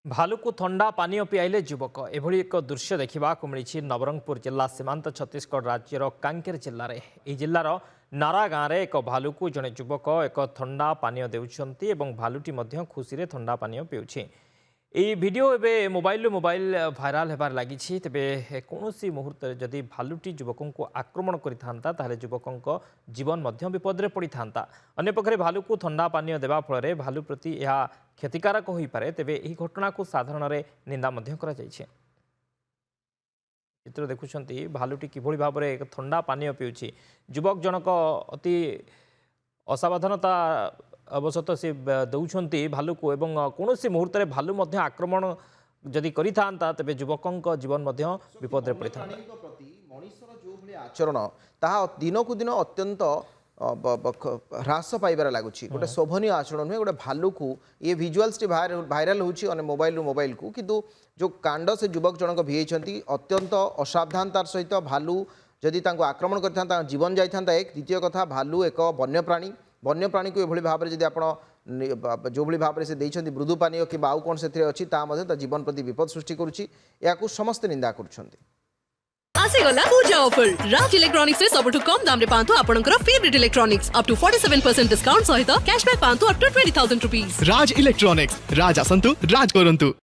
भालुको थंडा पानी पियाइले युवक एभली एक दृश्य देखा मिली नवरंगपुर जिला सीमांत छत्तीसगढ़ राज्यर कांकेर जिले में जिलार नारा गाँव में एक भालुको जड़े युवक एक थंडा पानी देउछंती एवं भालुटी मध्य खुशी थंडा पानी पिउछि। यह वीडियो एवं मोबाइल भाइराल होबार लगी तेबे कौन मुहूर्त जदि भालुटी युवक को आक्रमण करता ताहले युवक जीवन मध्य विपद में पड़ी था। अन्यपक्षे भालू को थंडा पानी देवा फल भालू प्रति यह क्षतिकारक हो पारे तेबे यह घटना को साधारण निंदा करा जाइछे। चित्र देखुंत भालुटी किभली भाव में एक थंडा पानी पिउछि। युवक जनक अति असावधानता अवसत से दौरान भालू को एवं कौन मुहूर्त भालू मध्य आक्रमण जदि करिथांता तेबे युवकंक जीवन मध्य विपद में पड़ी था। आचरण ताहा दिन को दिन अत्यंत ह्रास पाइबार लगुच गोटे शोभनीय आचरण नुहे गोटे भालू को ये भिजुआल्स भाइराल होने मोबाइल को किंतु जो कांड से युवक जनक भिजती अत्यंत असावधानतार सहित भालू जदि आक्रमण करता जीवन जाता। एक द्वितीय कथा भालू एक वन्यप्राणी को ये भाव में जब आप जो भाव में से देते मृदु पानी कि आउ कौन से अच्छी जीवन प्रति विपद सृष्टि करुँच समस्ते निंदा कर। आसीगला पूजा ऑफर राज इलेक्ट्रॉनिक्स से सबटु कम दाम रे पांतु आपनकर favourite electronics up to 47% discount सहित कैशबैक पांतु up to 20,000 rupees. Raj electronics Raj आसंतु राज करंतु।